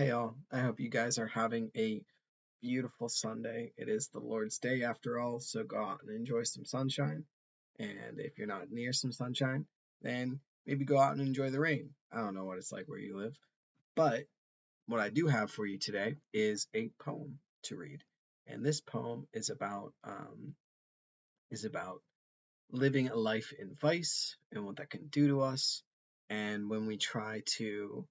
Hey all, I hope you guys are having a beautiful Sunday. It is the Lord's Day after all, so go out and enjoy some sunshine. And if you're not near some sunshine, then maybe go out and enjoy the rain. I don't know what it's like where you live, but what I do have for you today is a poem to read. And this poem is about living a life in vice and what that can do to us, and when we try to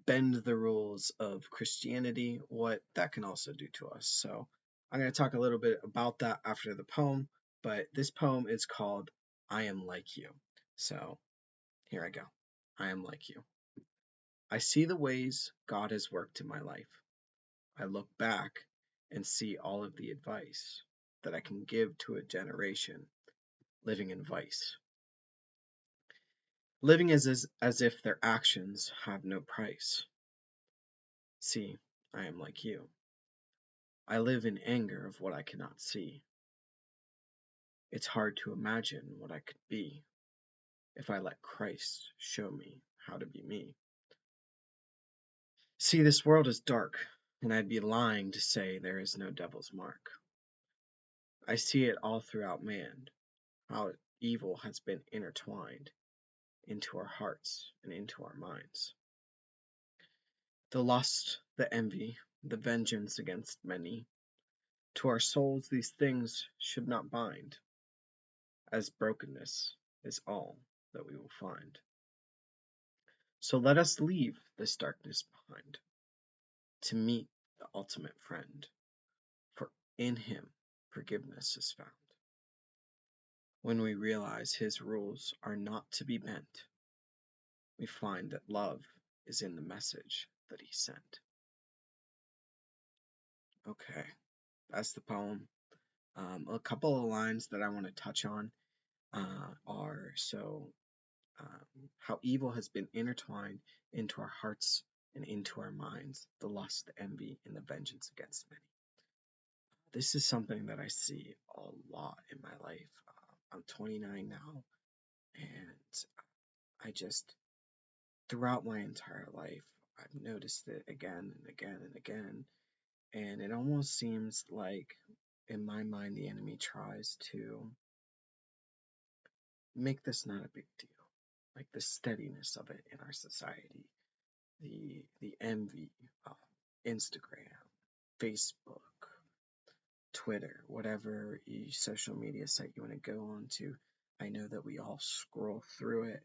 bend the rules of Christianity, what that can also do to us. So I'm going to talk a little bit about that after the poem, but this poem is called I Am Like You. So here I go. I am like you. I see the ways God has worked in my life. I look back and see all of the advice that I can give to a generation living in vice, living as if their actions have no price. See, I am like you. I live in anger of what I cannot see. It's hard to imagine what I could be if I let Christ show me how to be me. See, this world is dark, and I'd be lying to say there is no devil's mark. I see it all throughout man, how evil has been intertwined into our hearts and into our minds. The lust, the envy, the vengeance against many, to our souls these things should not bind, as brokenness is all that we will find. So let us leave this darkness behind to meet the ultimate friend, for in him forgiveness is found. When we realize his rules are not to be bent, we find that love is in the message that he sent. Okay, that's the poem. A couple of lines that I want to touch on are how evil has been intertwined into our hearts and into our minds, the lust, the envy, and the vengeance against many. This is something that I see a lot in my life. I'm 29 now, and I just, throughout my entire life, I've noticed it again and again and again, and it almost seems like, in my mind, the enemy tries to make this not a big deal, like the steadiness of it in our society, the envy, Instagram, Facebook, Twitter, whatever social media site you want to go on to. I know that we all scroll through it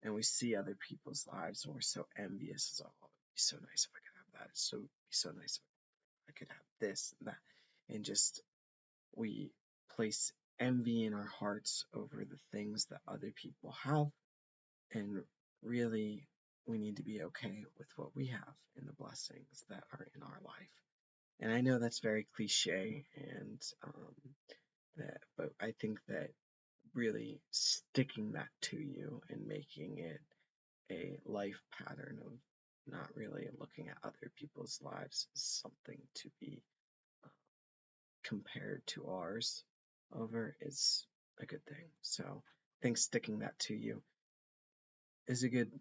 and we see other people's lives and we're so envious. It's like, oh, it'd be so nice if I could have that. It's so be so nice if I could have this and that. And just we place envy in our hearts over the things that other people have, and really we need to be okay with what we have and the blessings that are in our life. And I know that's very cliche, and but I think that really sticking that to you and making it a life pattern of not really looking at other people's lives is something to be uh, compared to ours over is a good thing. So I think sticking that to you is a good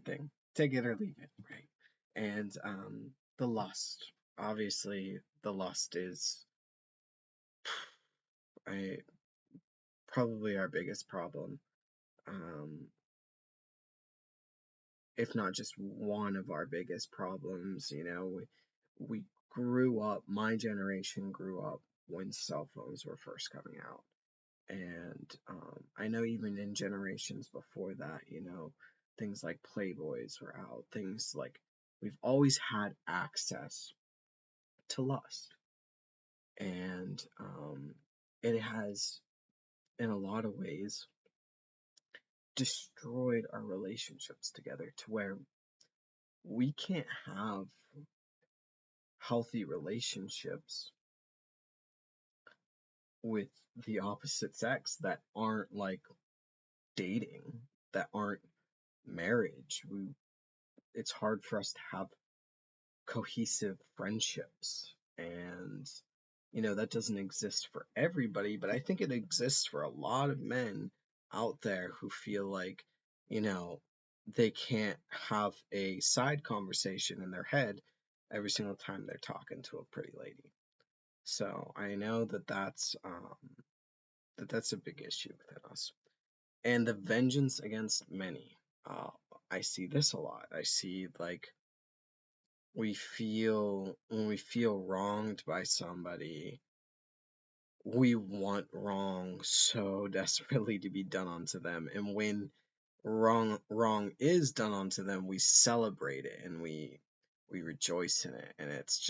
thing. Take it or leave it, right? And the lust, obviously, the lust is I, probably our biggest problem, um, if not just one of our biggest problems. We grew up, my generation grew up when cell phones were first coming out. And I know even in generations before that, things like Playboys were out, things like we've always had access to lust. And it has, in a lot of ways, destroyed our relationships together to where we can't have healthy relationships with the opposite sex that aren't like dating, that aren't marriage. It's hard for us to have cohesive friendships, and that doesn't exist for everybody, but I think it exists for a lot of men out there who feel like, you know they can't have a side conversation in their head every single time they're talking to a pretty lady. So I know that that's a big issue within us. And the vengeance against many. Uh, I see this a lot. I see like when we feel wronged by somebody, we want wrong so desperately to be done onto them, and when wrong is done onto them, we celebrate it and we rejoice in it, and it's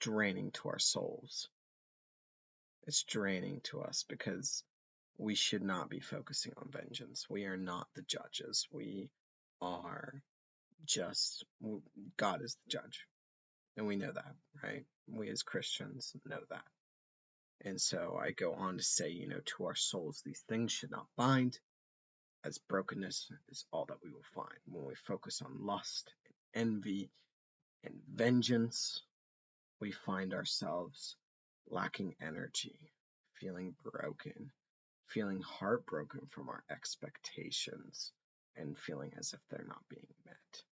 draining to our souls. It's draining to us because we should not be focusing on vengeance. We are not the judges. We are just God is the judge, and we know that, right? We as Christians know that. And so I go on to say, to our souls, these things should not bind, as brokenness is all that we will find. When we focus on lust and envy and vengeance, we find ourselves lacking energy, feeling broken, feeling heartbroken from our expectations, and feeling as if they're not being met.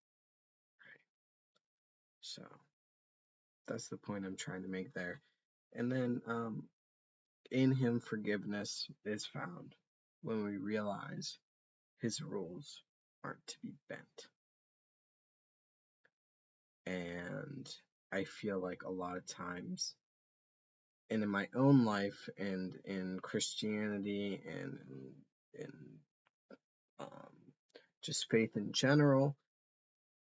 Right? So that's the point I'm trying to make there. And then in Him, forgiveness is found when we realize His rules aren't to be bent. And I feel like a lot of times, and in my own life and in Christianity and in just faith in general,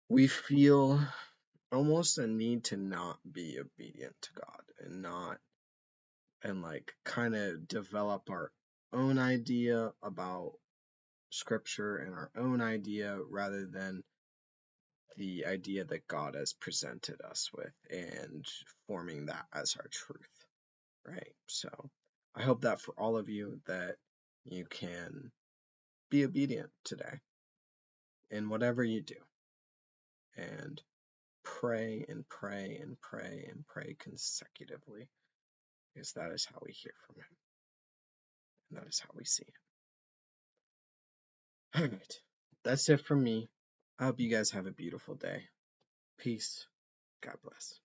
we feel almost a need to not be obedient to God and like kind of develop our own idea about scripture and our own idea rather than the idea that God has presented us with and forming that as our truth, right? So I hope that for all of you that you can be obedient today in whatever you do and pray and pray and pray and pray consecutively, because that is how we hear from Him and that is how we see Him. All right, that's it from me. I hope you guys have a beautiful day. Peace. God bless.